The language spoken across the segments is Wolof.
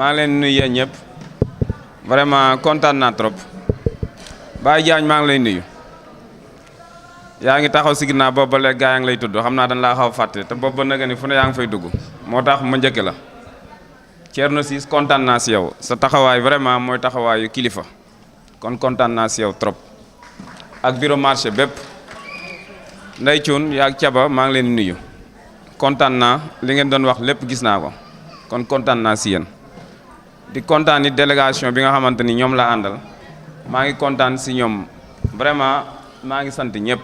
maa ngi leen nuyu yéen ñëpp vraiment kontaan naa trop Baye Diagne maa ngi lay nuyu yaa ngi taxaw si ginnaaw boobu ba léegi gaa yaa ngi lay tudd xam naa dañ laa xaw a fàtte te boobu ba nag ni fu ne yaa ngi fay dugg moo tax ma njëkk la Thierno Ciss kontaan naa si yow sa taxawaay vraiment mooy taxawaayu kilifa kon kontaan naa si yow trop ak bureau marché bépp Ndeye Thioune yaa Thiaba maa ngi leen nuyu kontaan naa li ngeen doon wax lépp gis naa ko kon kontaan naa si yéen di kontaan ni délégation bi nga xamante ni ñoom la àndal maa ngi kontaan si ñoom vraiment maa ngi sant ñëpp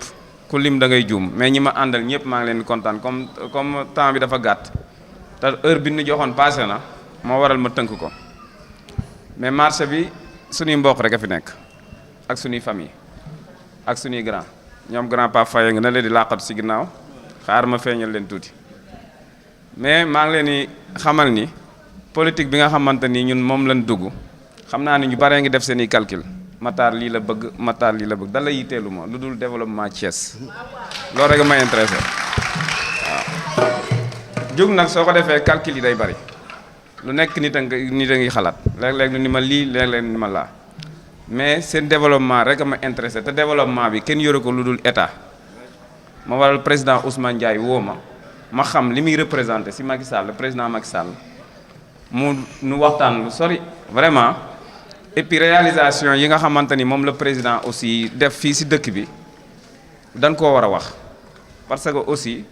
ku lim da ngay juum mais ñi ma àndal ñëpp maa ngi leen di kontaan comme temps bi dafa gàtt te heure bi ñu joxoon passé na moo waral ma tënk ko mais marché bi suñuy mbokk rek a fi nekk ak suñuy famille ak suñuy grand ñoom grand Pape Faye nga na leen di làqatu si ginnaaw xaar ma feeñal leen tuuti mais maa ngi leen di xamal ni politique bi nga xamante ni ñun moom lañ dugg xam naa ni ñu baree ngi def seen i calcul Matar lii la bëgg Matar lii la bëgg da la yitteelu ma lu dul développement Thiès loolu rek may intéressé waaw jóg nag soo ko defee calcul yi day bari lu nekk nit a ngi xalaat léeg-léeg lu ni ma lii léeg-léeg ni ma laa mais seen développement rek ma intéressé te développement bi kenn yoru ko lu dul état ma waral président Ousmane Ndiaye woo ma xam li muy représenté si Macky Sall le président Macky Sall nu waxtaan lu sori vraiment et puis réalisation yi nga xamante ni moom la président aussi def fii si dëkk bi dañ koo war a wax parce que aussi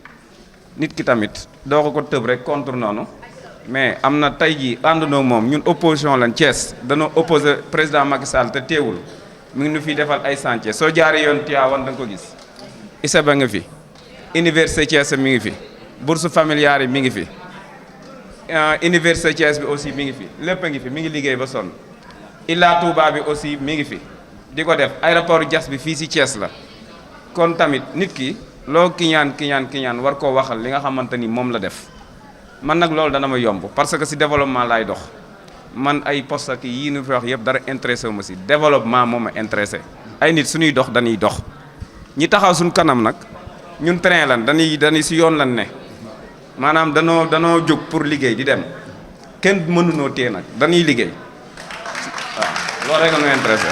nit ki tamit doo ko tëb rek contre noonu mais am na tey jii àndandoo moom ñun opposition lañ Thiès danoo opposé président Macky Sall te teewul mu ngi nu fiy defal ay chantier soo jaaree yoon Tivaouane da nga ko gis ISEB nga fi université Thiès mi ngi fi bourse familiale yi mi ngi fi université Thiès bi aussi mi ngi fi lépp a ngi fi mi ngi liggéey ba sonn Ila Touba bi aussi mi ngi fi di ko def aéroport Diass bi fii si Thiès la kon tamit nit ki loo kiñaan war koo waxal li nga xamante ni moom la def man nag loolu dana ma yomb parce que si développement laay dox man ay poste ak yii nu fi wax yëpp dara intéressé wu ma si développement moo ma intéressé ay nit suñuy dox dañuy dox ñi taxaw suñ kanam nag ñun train lan dañuy si yoon lan ne maanaam danoo jóg pour liggéey di dem kenn mënunoo téye nag dañuy liggéey waaw loolu rek a ñu intéressé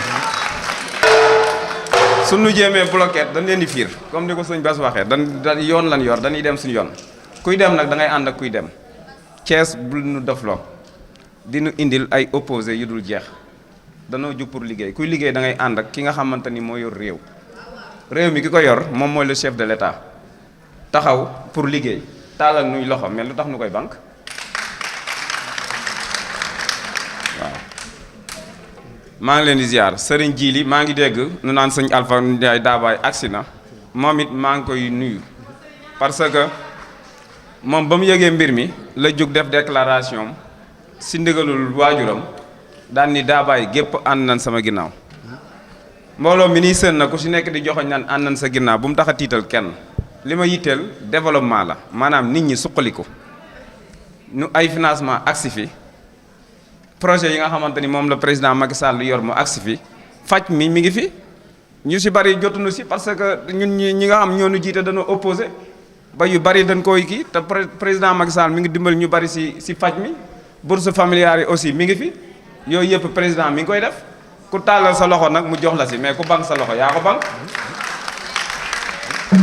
suñu jéemee bloqué dañ leen di fiir comme ni ko sëñ Bass waxee dañ yoon lan yor dañuy dem suñu yoon kuy dem nag da ngay ànd ak kuy dem Thiès bul nu defloo di nu indil ay opposé yu dul jeex danoo jóg pour liggéey kuy liggéey da ngay ànd ak ki nga xamante ni moo yor réew mi ki ko yor moom mooy le chef de l'État taxaw pour liggéey taalal nuy loxo mais lu tax nu koy banque waaw maa ngi leen di ziar Serigne Djili maa ngi dégg nu naan sëñ Alpha Ndiaye Dabaye agsi na moom it maa ngi koy nuyu parce que moom ba mu yëgee mbir mi la jóg def déclaration si ndigalul waajuram daan ni Dabaye gépp ànd nañ sama ginnaaw mbooloo mi nii sën na ku si nekk di joxoñ naan ànd nañ sa ginnaaw bu mu tax a tiital kenn li ma yitteel développement la maanaam nit ñi suqaliku nu ay financement agsi fi projet yi nga xamante ni moom la président Macky Sall yor mu agsi fi faj mi ngi fi ñu si bari jotuñu si parce que ñun ñi nga xam ñoo nu jiite dañoo opposé ba yu bari dañ koy kii te président Macky Sall mi ngi dimbali ñu bari si faj mi bourse familiale yi aussi mi ngi fi yooyu yëpp président mi ngi koy def ku tàllal sa loxo nag mu jox la si mais ku bank sa loxo yaa ko bank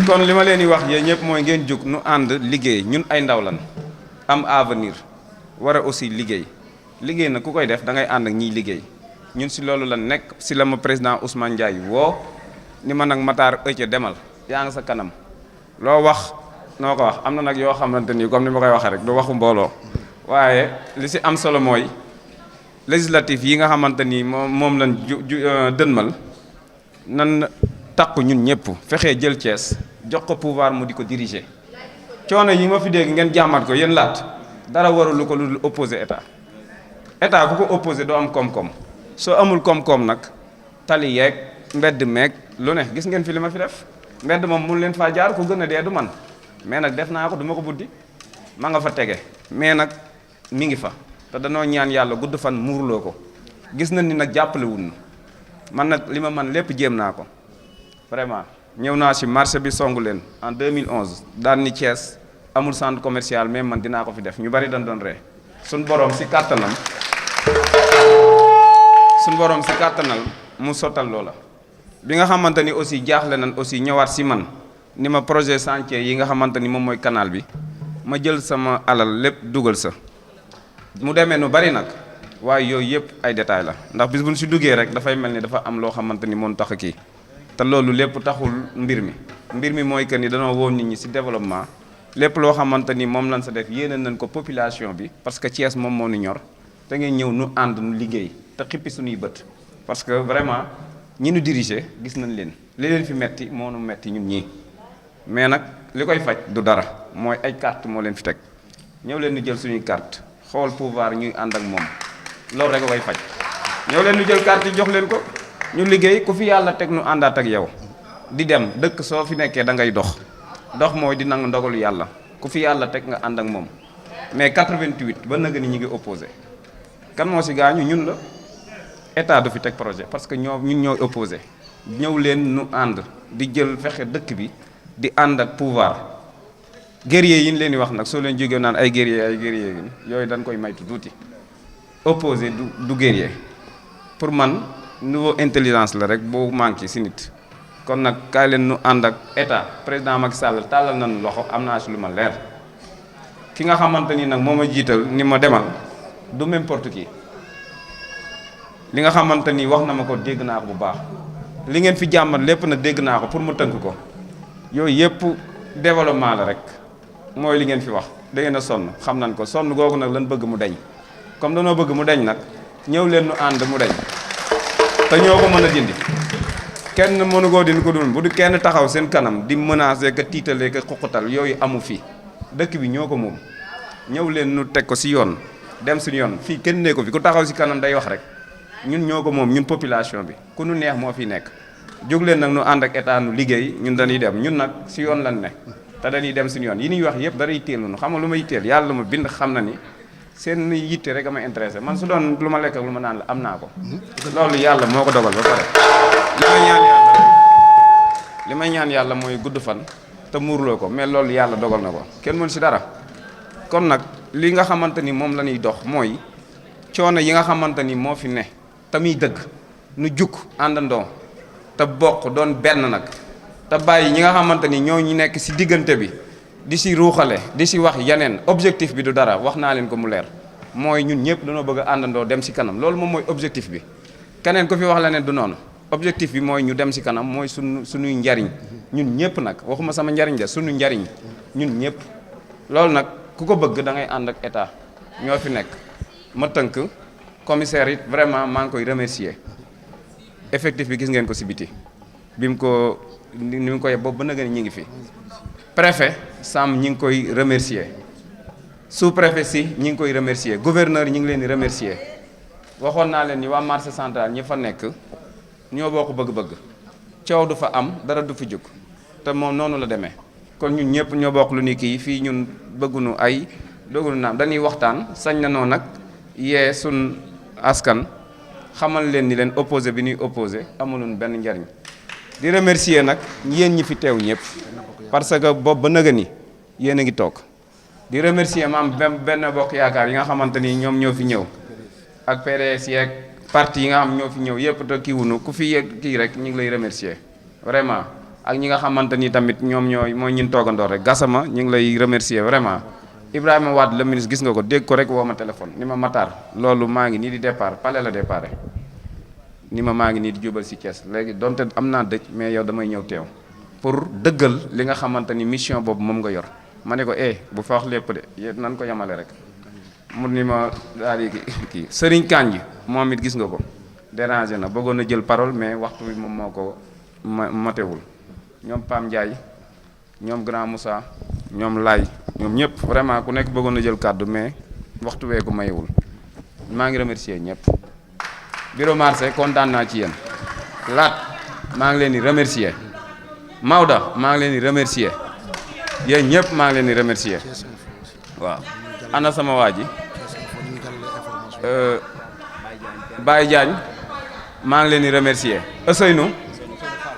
kon li ma leen di wax yéen ñëpp mooy ngeen jóg nu ànd liggéey ñun ay ndaw lan am avenir war a aussi liggéey nag ku koy def da ngay ànd ak ñiy liggéey ñun si loolu lan nekk si la ma président Ousmane Ndiaye woo ni ma nag Matar ëcc demal yaa nga sa kanam loo wax noo ko wax am na nag yoo xamante ni comme ni ma koy waxee rek du waxu mbooloo waaye li si am solo mooy législatif yi nga xamante ni moom lañ dënmal nan takku ñun ñëpp fexee jël Thiès jox ko pouvoir mu di ko diriger coono yi ma fi dégg ngeen jàmmat ko yéen laat dara warulu ko lu dul opposé état ku ko opposé doo am koom-koom soo amul koom-koom nag tali yeeg mbedd meeg lu ne gis ngeen fi li ma fi def mbedd moom mun leen faa jaar ku gën a dee du man mais nag def naa ko du ma ko buddi ma nga fa tege mais nag mi ngi fa te danoo ñaan yàlla gudd fan muurloo ko gis nañ ni nag jàppale wuñu man nag li ma man lépp jéem naa ko vraiment ñëw naa ci marché bi songu leen en 2011 daan ni Thiès amul centre commercial mais man dinaa ko fi def ñu bari dañ doon ree suñ borom ci kàttanam suñu borom si kàttanal mu sottal loola bi nga xamante ni aussi jaaxle nañ aussi ñëwaat si man ni ma projet chantier yi nga xamante ni moom mooy canal bi ma jël sama alal lépp dugal sa mu demee nu bari nag waaye yooyu yëpp ay détails la ndax bis bu ñu si duggee rek dafay mel ni dafa am loo xamante ni moom tax a kii te loolu lépp taxul mbir mi mooy que ni danoo woo nit ñi si développement lépp loo xamante ni moom lañ sa def yéene nañ ko population bi parce que Thiès moom moo nu ñor te ngeen ñëw nu ànd nu liggéey te xippi suñuy bët parce que vraiment ñi nu diriger gis nañ leen li leen fi metti moo nu metti ñun ñii mais nag li koy faj du dara mooy ay carte moo leen fi teg ñëw leen ñu jël suñuy carte xool pouvoir ñuy ànd ak moom loolu rek a koy faj ñëw leen ñu jël carte yi jox leen ko ñu liggéey ku fi yàlla teg nu àndaat ak yow di dem dëkk soo fi nekkee da ngay dox mooy di nangu ndogalu yàlla ku fi yàlla teg nga ànd ak moom mais 88 ba nag ni ñu ngi opposé kan moo si gaañu ñun la état du fi teg projet parce que ñun ñooy opposé ñëw leen nu ànd di jël fexe dëkk bi di ànd ak pouvoir guerrier yi ñu leen di wax nag soo leen jógee naan ay guerrier yooyu dañ koy maytu tuuti opposé du guerrier pour man nouveau intelligence la rek boo manqué si nit kon nag kaay leen nu ànd ak état président Macky Sall tàllal nañu loxo am naa si lu ma leer ki nga xamante ni nag moo ma jiital ni ma demal du n'importe qui li nga xamante ni wax na ma ko dégg naa ko bu baax li ngeen fi jàmmat lépp nag dégg naa ko pour mu tënk ko yooyu yëpp développement la rek mooy li ngeen fi wax da ngeen a sonn xam nañ ko sonn googu nag lan bëgg mu deñ comme danoo bëgg mu deñ nag ñëw leen nu ànd mu deñ te ñoo ko mën a dindi kenn mënu koo dindi ko dul bu du kenn taxaw seen kanam di menacer ka tiitalee ka xuqutal yooyu amu fi dëkk bi ñoo ko moom ñëw leen nu teg ko si yoon dem suñu yoon fii kenn ne ko fi ku taxaw si kanam day wax rek ñun ñoo ko moom ñun population bi ku nu neex moo fi nekk jóg leen nag nu ànd ak état nu liggéey ñun dañuy dem ñun nag si yoon lan ne te dañuy dem suñu yoon yi ñuy wax yëpp dara yitteel nu xam nga lu ma yitteel yàlla ma bind xam na ni seen yitte rek a ma intéressé man su doon lu ma lekk ak lu ma naan la am naa ko loolu yàlla moo ko dogal ba pare li may ñaan yàlla mooy gudd fan te muurloo ko mais loolu yàlla dogal na ko kenn mën si dara kon nag li nga xamante ni moom la ñuy dox mooy coono yi nga xamante ni moo fi ne te muy dëgg nu jukk àndandoo te bokk doon benn nag te bàyyi ñi nga xamante ni ñoo ñu nekk si diggante bi di si ruuxale di si wax yeneen objectif bi du dara wax naa leen ko mu leer mooy ñun ñëpp dañoo bëgg a àndandoo dem si kanam loolu moom mooy objectif bi keneen ku fi wax leneen du noonu objectif bi mooy ñu dem si kanam mooy suñuy njariñ ñun ñëpp nag waxuma sama njariñ de suñu njariñ ñun ñëpp loolu nag ku ko bëgg da ngay ànd ak état ñoo fi nekk ma tënk commissaire it vraiment maa ngi koy remercier effectif bi gis ngeen ko si biti bi mu ko ni mu koy boobu ba nag ñi ngi fi préfet Sam ñi ngi koy remercier sous préfet si ñi ngi koy remercier gouverneur ñi ngi leen di remercier waxoon naa leen ni waa marché central ñi fa nekk ñoo bokk bëgg-bëgg coow du fa am dara du fi jóg te moom noonu la demee kon ñun ñëpp ñoo bokk lu ni kii fii ñun bëggunu ay bëggunu naam dañuy waxtaan sañ na noo nag yee sun askan xamal leen ni leen opposé bi ñuy opposé amulun benn njariñ di remercier nag yéen ñi fi teew ñëpp parce que boobu ba nëga ni yéen a ngi toog di remercier maam benn bokk yaakaar yi nga xamante ni ñoom ñoo fi ñëw ak PDS yeeg parti yi nga xam ñoo fi ñëw yëpp te kii wunu ku fi yegg kii rek ñu ngi lay remercier vraiment ak ñi nga xamante ni tamit ñoom ñooy mooy ñun toogandoor rek Gassama ñu ngi lay remercier vraiment Ibrahima Wade le ministre gis nga ko dégg ko rek woo ma téléphone ni ma Matar loolu maa ngi nii di départ palais la départ ni ma maa ngi nii di jubal si Thiès léegi donte am naa dëj mais yow damay ñëw teew pour dëggal li nga xamante ni mission boobu moom nga yor ma ne ko bu fa wax lépp de yéen nan ko yemale rek mu ni ma daal di kii Serigne Kandji moom it gis nga ko dérangé na bëggoon na jël parole mais waxtu bi moom moo ko matewul ñoom Pam Ndiaye ñoom Grand Moussa ñoom Laye ñoom ñëpp vraiment ku nekk bëggoon na jël kàddu mais waxtu wee ko mayewul maa ngi remercier ñëpp bureau marché kontaan naa ci yéen Laat maa ngi leen di remercier Maoda maa ngi leen di remercier yéen ñëpp maa ngi leen di remercier waaw ana sama waa ji Baye Diagne maa ngi leen di remercier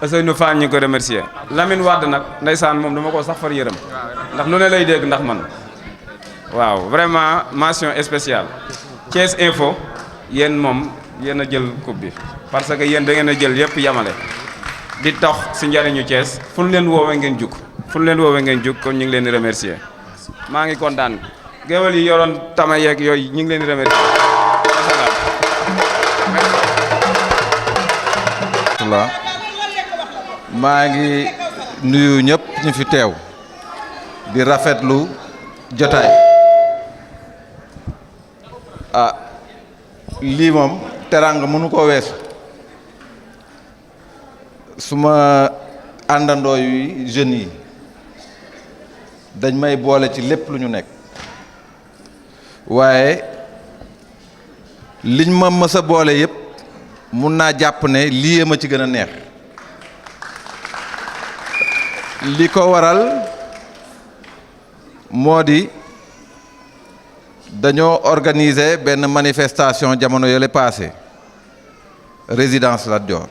Ousseynou Fall ñu ko remercier Lamine Wade nag ndeysaan moom dama ko sax far yërëm ndax lu ne lay dégg ndax man waaw vraiment mention spéciale Thiès Info yéen moom yéen a jël coupe bi parce que yéen da ngeen a jël yëpp yamale di dox si njariñu Thiès fu ñu leen woowee ngeen jug kon ñu ngi leen di remercier maa ngi kontaan géwél yi yoroon tama yeeg yooyu ñu ngi leen di remercier. maa ngi nuyu ñëpp ñu fi teew di rafetlu jotaay lii moom teraanga mënu ko weesu suma àndandoo yu jeunes yi dañ may boole ci lépp lu ñu nekk waaye liñ ma mës a boole yëpp mun naa jàpp ne lii ma ci gën a neex li ko waral moo di dañoo organiser benn manifestation jamono yële passé résidence Lat Dior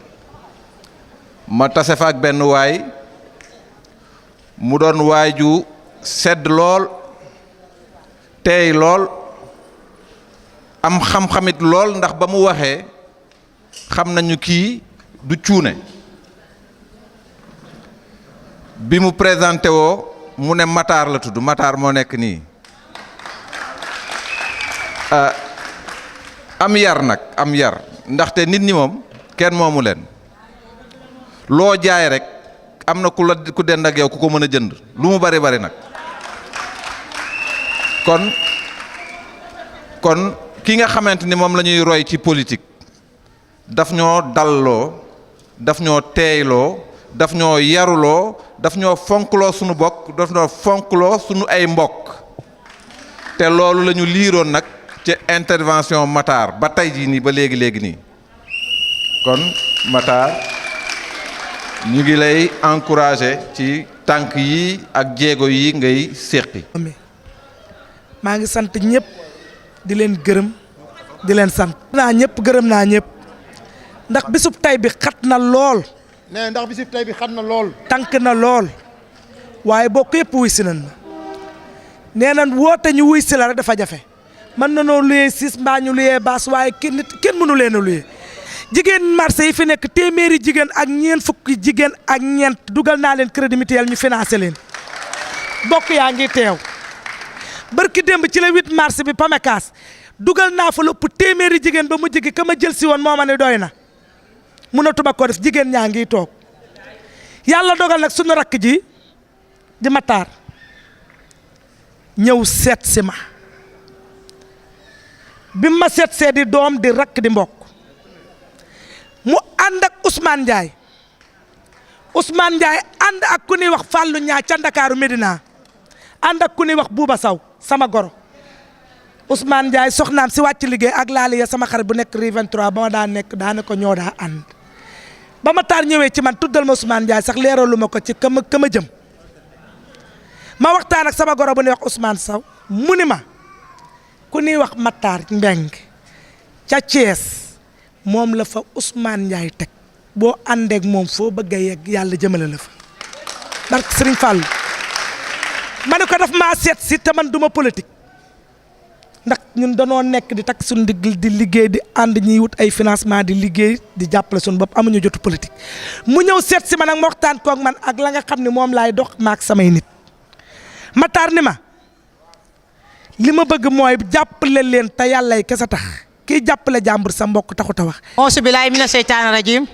ma tase fa ak benn waay mu doon waay ju sedd lool teey lool am xam-xamit lool ndax ba mu waxee xam nañu kii du cuune bi mu présenté woo mu ne Matar la tudd Matar moo nekk nii am yar nag am yar ndaxte nit ñi moom kenn moomu leen loo jaay rek am na ku dend ak yow ku ko mën a jënd lu mu bari bari nag kon ki nga xamante ni moom la ñuy roy ci politique daf ñoo dalloo daf ñoo teeyloo daf ñoo yaruloo daf ñoo fonkloo suñu bokk daf ñoo fonkloo suñu ay mbokk te loolu la ñu liiroon nag ci intervention Matar ba tey jii nii ba léegi nii kon Matar ñu ngi lay encourager ci tànk yi ak jéego yi ngay séqi. maa ngi sant ñëpp di leen gërëm di leen sant. naa ñëpp gërëm naa ñëpp ndax bisub tey bi xat na lool. nee ndax bisub tey bi xat na lool. tànk na lool waaye bokk yëpp wuy si nañ nee nañ woote ñu wuy si la rek dafa jafe mën na noo luyee siis mbaa ñu luyee baas waaye kenn mënu leen a luyee. jigéen marché yi fi nekk téeméeri jigéen ak ñeent fukki jigéen ak ñeent dugal naa leen crédit mutuel ñu financé leen bokk yaa ngi teew barki démb ci la 8 mars bi Pamecas dugal naa fa lu ëpp téeméeri jigéen ba mujj gi ka ma jël si woon moo ma ne doy na mënatuma ko def jigéen ñaa ngi toog yàlla dogal nag suñu rakk ji di Matar ñëw seet si ma bi ma seet see di doom di rakk di mbokk mu ànd ak Ousmane Ndiaye ànd ak ku ñuy wax Fallou Ñaa ca Ndakaaru Medina ànd ak ku ñuy wax Bouba Saw sama goro Ousmane Ndiaye soxnaam si wàcc liggéey ak laali ya sama xarit bu nekk Rue 23 ba ma daa nekk daane ko ñoo daa ànd ba Matar ñëwee ci man tuddal ma Ousmane Ndiaye sax leeralu ma ko ci kama jëm ma waxtaan ak sama goro bu ñuy wax Ousmane Saw mu ni ma ku ñuy wax Matar Mbeng ca Thiès moom la fa Ousmane Ndiaye teg boo àndeek moom foo bëgg a yegg yàlla jëmale la fa barke Serigne Fall ma ne ko daf maa seet si te man duma politique ndax ñun danoo nekk di takk suñu digg di liggéey di ànd ñiy wut ay financement di liggéey di jàppale suñu bopp amuñu jotu politique mu ñëw seet si ma nag ma waxtaan koog man ak la nga xam ne moom laay dox maak samay nit Matar ni ma li ma bëgg mooy jàppale leen te yàllay kese tax kii jàppale jàmbur sa mbokk taxut a wax. auzu billaahi mina seytaani rajiim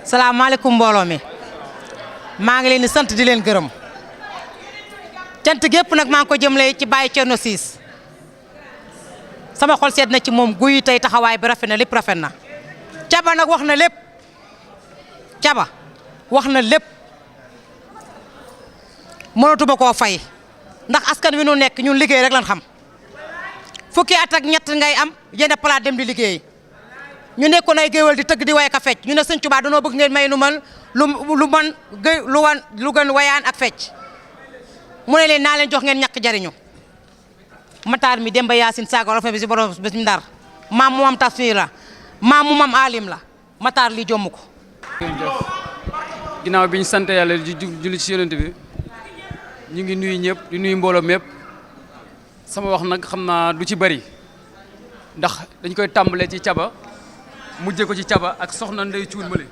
salaamaaleykum mbooloo mi maa ngi leen di sant di leen gërëm cant gépp nag maa ngi ko jëmlee ci Baye Thierno Ciss sama xol seet na ci moom guy tey taxawaay bi rafet na lépp rafet na caba nag wax na lépp caba wax na lépp mënatuma koo fay ndax askan wi nu nekk ñun liggéey rek lan xam. fukki at ak ñett ngay am jënd palaat dem di liggéey ñu nekkoon ay géwél di tëgg di way ka fecc ñu ne Sëñ Tuubaa danoo bëgg ngeen may nu man lu gën wayaan ak fecc mu ne leen naa leen jox ngeen ñàkk jariñu Matar mi Demba Yaasin Saaga Olof bi si borom bés mi Ndar maam mu am tafsir la maam mu am alim la Matar lii jomm ko. ginnaaw bi ñu sant yàlla di julli ci yonent bi ñu ngi nuyu ñëpp di nuyu mbooloo mépp sama wax nag xam naa du ci bari ndax dañ koy tàmbalee ci caba mujjee ko ci caba ak soxna Ndey Cuun male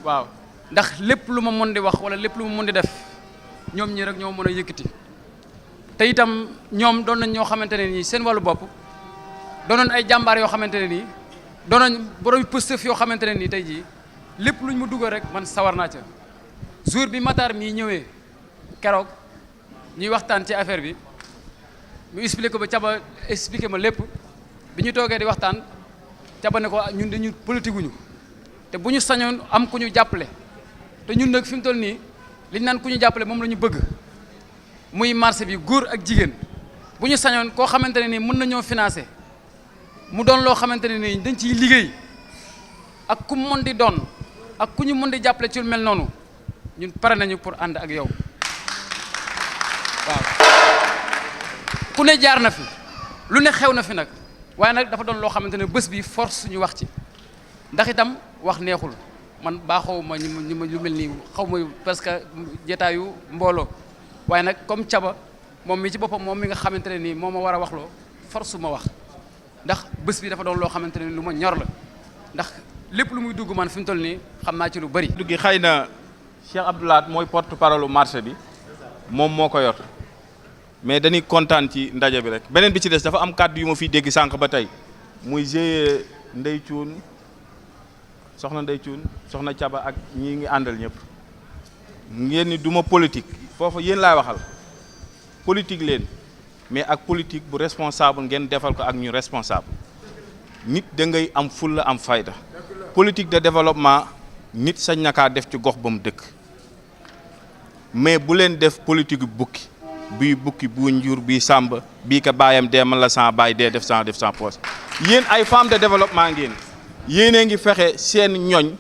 waaw ndax lépp lu ma mën di wax wala lépp lu ma mën di def ñoom ñi rek ñoo mën a yëkkati te itam ñoom doon nañ ñoo xamante ne nii seen wàllu bopp doonoon ay jàmbaar yoo xamante ne nii doonoon borom pëstëf yoo xamante ne nii tey jii lépp luñ ma dugal rek man sawar naa ca jour bi Matar mii ñëwee keroog ñuy waxtaan ci affaire bi mu expliqué ko ba caba expliqué ma lépp bi ñu toogee di waxtaan caba ne ko ñun dañu politique wuñu te bu ñu sañoon am ku ñu jàppale te ñun nag fi mu toll nii liñ naan ku ñu jàppale moom la ñu bëgg muy marché bi góor ak jigéen bu ñu sañoon koo xamante ne nii mën nañoo financé mu doon loo xamante ne nii dañ ciy liggéey ak ku mën di doon ak ku ñu mën di jàppale ci lu mel noonu ñun pare nañu pour ànd ak yow waaw ku ne jaar na fi lu ne xew na fi nag waaye nag dafa doon loo xamante ne bés bi force ñu wax ci ndax itam wax neexul man baaxoo ma ñu ma lu mel nii xaw ma parce que jotaayu mbooloo waaye nag comme caba moom mi ci boppam moom mi nga xamante ne nii moo ma war a waxloo force ma wax ndax bés bi dafa doon loo xamante ne lu ma ñor la ndax lépp lu muy dugg man fi mu toll nii xam naa ci lu bari. duggi xëy na Cheikh Abdou Lahad mooy porte parole marché bi moom moo ko yor mais dañuy kontaan ci ndaje bi rek beneen bi ci des dafa am kàddu yu ma fiy dégg sànq ba tey muy GIE Ndey Cuun soxna Ndey Cuun soxna Caba ak ñi ngi àndal ñëpp ngeen ni du ma politique foofu yéen laay waxal politique leen mais ak politique bu responsable ngeen defal ko ak ñu responsable nit da ngay am fulla am fayda politique de développement nit sañ na kaa def ci gox ba mu dëkk mais bu leen def politique bukki bii bukki bu njur bii sàmb bii ka baayam dee man la sans baay dee def sans poche yéen ay femmes de développement ngeen yéenee ngi fexe seen ñoñ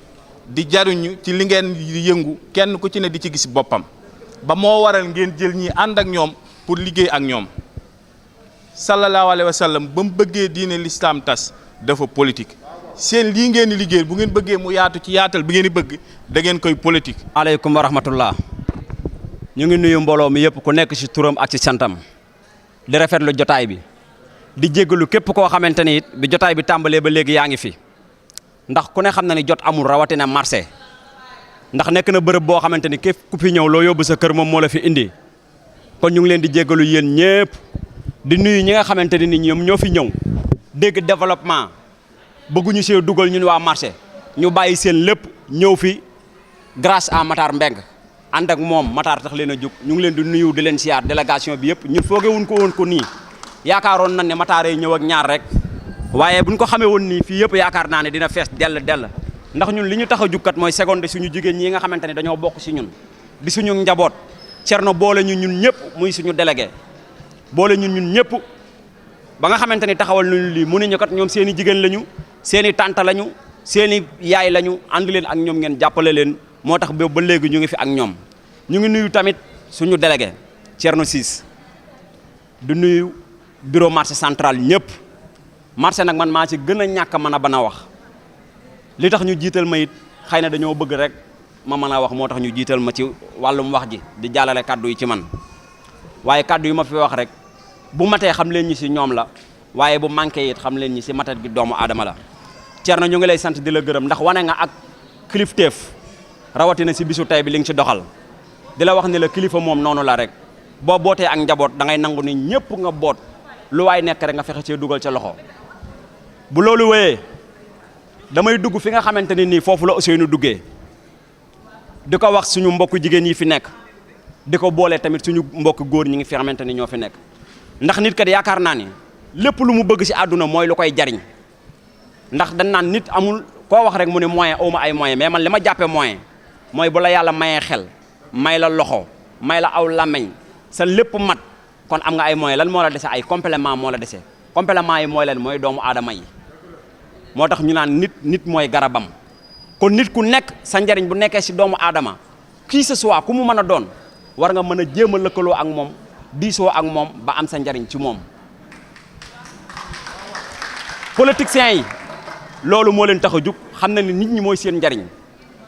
di jaruñu ci li ngeen yëngu kenn ku ci ne di ci gis boppam ba moo waral ngeen jël ñi ànd ak ñoom pour liggéey ak ñoom sallallahu alayhi wa sallam ba mu bëggee diine l'islam tas dafa politique seen lii ngeen di liggéey bu ngeen bëggee mu yaatu ci yaatal bi ngeen di bëgg da ngeen koy politique. aleykum wa rahmatullah ñu ngi nuyu mbooloo mi yëpp ku nekk ci turam ak ci santam di rafetlu jotaay bi di jéggalu képp koo xamante ni it bi jotaay bi tàmbalee ba léegi yaa ngi fi ndax ku ne xam na ni jot amul rawatina marché ndax nekk na bërëb boo xamante ni képp ku fi ñëw loo yóbbu sa kër moom moo la fi indi kon ñu ngi leen di jéggalu yéen ñëpp di nuyu ñi nga xamante ni ñoom ñoo fi ñëw dégg développement bëgguñu see dugal ñun waa marché ñu bàyyi seen lépp ñëw fi grâce à Matar Mbengue ànd ak moom Matar tax leen a jóg ñu ngi leen di nuyu di leen siyaar délégation bi yëpp ñun foogewuñ ko woon ko nii yaakaaroon nañ ne Matar yi ñëw ak ñaar rek waaye buñ ko xamee woon nii fii yëpp yaakaar naa ne dina fees dell ndax ñun li ñu tax a jukkat mooy seconde suñu jigéen ñi nga xamante ne dañoo bokk si ñun di suñu njaboot Cerno boole ñun ñëpp muy suñu délégué boole ñun ñëpp ba nga xamante ni taxawal nañu lii mënuñu kat ñoom seen i jigéen lañu seen i tante lañu seen i yaay lañu ànd leen ak ñoom ngeen jàppale leen moo tax ba léegi ñu ngi fi ak ñoom ñu ngi nuyu tamit suñu délégué Thierno Ciss du nuyu bureau marché central ñëpp marché nag man maa ci gën a ñàkk mën a bana wax li tax ñu jiital ma it xëy na dañoo bëgg rek ma mën a wax moo tax ñu jiital ma ci wàllum wax ji di jàllale kàddu yi ci man waaye kàddu yi ma fi wax rek bu matee xam leen ñi si ñoom la waaye bu manqué it xam leen ñi si matat gi doomu aadama la Thierno ñu ngi lay sant di la gërëm ndax wane nga ak kilifteef rawatina si bisu tey bi li nga ci doxal di la wax ne la kilifa moom noonu la rek boo bootee ak njaboot da ngay nangu ni ñëpp nga boot lu waay nekk rek nga fexe cee dugal ca loxo bu loolu wéyee damay dugg fi nga xamante ne nii foofu la Ousseynou duggee di ko wax suñu mbokku jigéen yi fi nekk di ko boole tamit suñu mbokk góor ñi ngi fi xamante ni ñoo fi nekk ndax nit kat yaakaar naa ni lépp lu mu bëgg si àdduna mooy lu koy jariñ ndax dañ naan nit amul koo wax rek mu ne moyen awma ay moyen mais man li ma jàppee moyen mooy bu la yàlla mayee xel may la loxo may la aw làmmeñ sa lépp mat kon am nga ay moyen lan moo la dese ay complément moo la dese complément yi mooy leen mooy doomu aadama yi moo tax ñu naan nit mooy garabam kon nit ku nekk sa njariñ bu nekkee si doomu aadama qui ce soit ku mu mën a doon war nga mën a jéem a lëkkaloo ak moom diisoo ak moom ba am sa njariñ ci moom politiciens yi loolu moo leen tax a jug xam na ni nit ñi mooy seen njariñ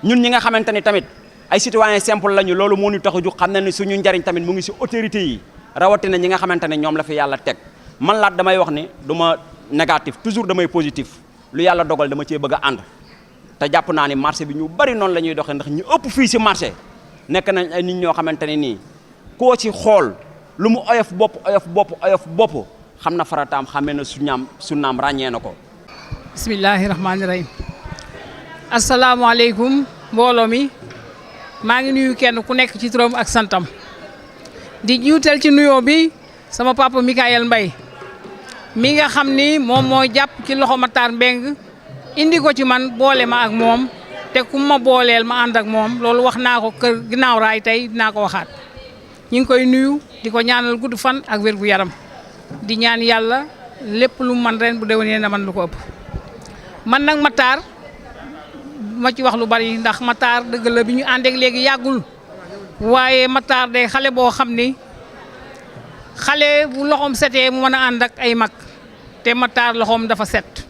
ñun ñi nga xamante ni tamit ay citoyens simple lañu loolu moo ñu tax a jug xam na ni suñu njariñ tamit mu ngi si autorité yi rawatina ñi nga xamante ne ñoom la fi yàlla teg man laat damay wax ni du ma négatif toujours damay positif lu yàlla dogal dama cee bëgg a ànd te jàpp naa ni marché bi ñu bari noonu la ñuy doxee ndax ñu ëpp fii si marché nekk nañ ay nit ñoo xamante ne nii koo ci xool lu mu oyof bopp xam na farataam xamee na sunnaam ràññee na ko. bismillahi rahmaani rahim asalaamaaleykum mbooloo mi maa ngi nuyu kenn ku nekk ci turam ak santam di juutal ci nuyoo bi sama papa Mikaël Mbaye mi nga xam ni moom moo jàpp ci loxo Matar Mbeng indi ko ci man boole ma ak moom te ku ma booleel ma ànd ak moom loolu wax naa ko kër ginnaaw raay tey dinaa ko waxaat ñu ngi koy nuyu di ko ñaanal gudd fan ak wér gu yaram di ñaan yàlla lépp lu man ren bu déwénee na man lu ko ëpp man nag Matar ma ci wax lu bari ndax Matar dëgg la bi ñu àndeek léegi yàggul waaye Matar day xale boo xam ni xale bu loxoom setee mu mën a ànd ak ay mag te Matar loxoom dafa set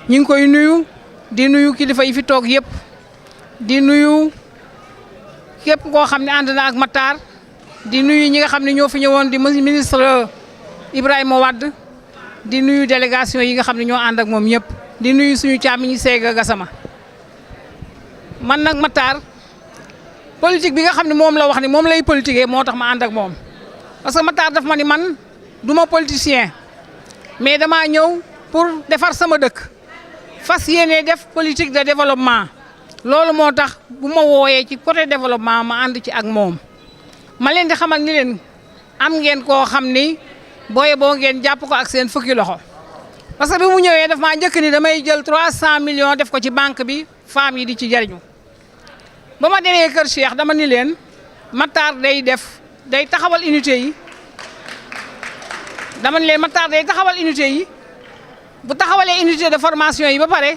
ñu ngi koy nuyu di nuyu kilifa yi fi toog yëpp di nuyu képp koo xam ne ànd na ak Matar di nuyu ñi nga xam ne ñoo fi ñëwoon di ministre Ibrahima Wade di nuyu délégation yi nga xam ne ñoo ànd ak moom ñëpp di nuyu suñu càmmiñ Seyga Gassama man nag Matar politique bi nga xam ne moom la wax ni moom lay politiquer moo tax ma ànd ak moom parce que Matar daf ma ni man du ma politicien mais damaa ñëw pour defar sama dëkk fas yéene def politique de développement loolu moo tax bu ma wooyee ci côté développement ma ànd ci ak moom ma leen di xamal ni leen am ngeen koo xam ni booye boo ngeen jàpp ko ak seen fukki loxo parce que bi mu ñëwee daf maa njëkk ni damay jël 300 millions def ko ci banque bi femmes yi di ci jariñu ba ma demee kër Cheikh dama ni leen Matar day taxawal unité yi dama ni leen Matar day taxawal unité yi bu taxawalee unité de formation yi ba pare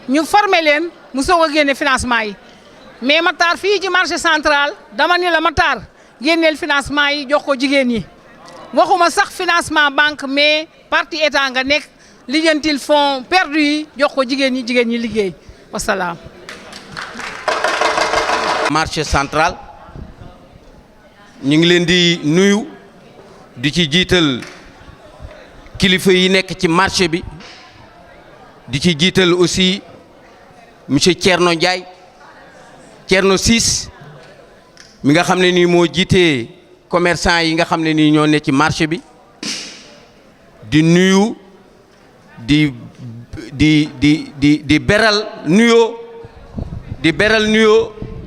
ñu former leen mu soog a génne financement yi mais Matar fii ci marché central dama ni la Matar génneel financement yi jox ko jigéen ñi waxuma sax financement banque mais parti état nga nekk lijjantil fonds perdu yi jox ko jigéen ñi liggéey wasalaam. marché central ñu ngi leen di nuyu di ci jiital kilifa yi nekk ci marché bi di ci jiital aussi monsieur Thierno Ndiaye Thierno Ciss mi nga xam ne nii moo jiitee commerçant yi nga xam ne nii ñoo ne ci marché bi di nuyu di beral nuyoo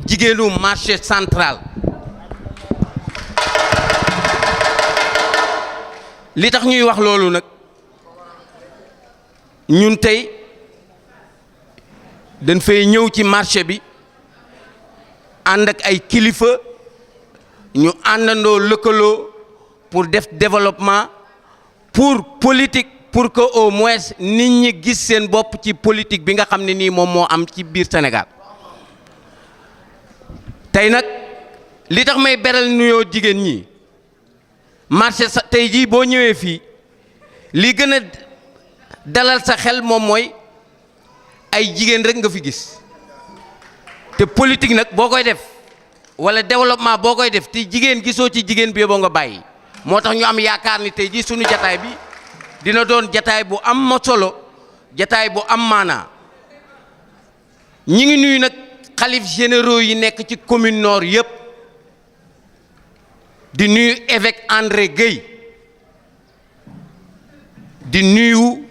jigéenu marché central li tax ñuy wax loolu nag ñun tey dañ fay ñëw ci marché bi ànd ak ay kilifa ñu àndandoo lëkkaloo pour def développement pour politique pour que au moins nit ñi gis seen bopp ci politique bi nga xam ne nii moom moo am ci biir Sénégal tey nag li tax may beral nuyoo jigéen ñi marché tey jii boo ñëwee fii li gën a dalal sa xel moom mooy ay jigéen rek nga fi gis te politique nag boo koy def wala développement boo koy def te jigéen gisoo ci jigéen bi boo nga bàyyi moo tax ñu am yaakaar ni tey jii suñu jataay bi dina doon jataay bu am solo jataay bu am maanaa ñi ngi nuyu nag xalif généraux yi nekk ci commune nord yëpp di nuyu évêque André Gueye di nuyu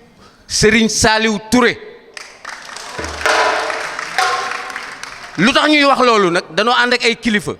Serigne Saliou Touré lu tax ñuy wax loolu nag danoo ànd ak ay kilifa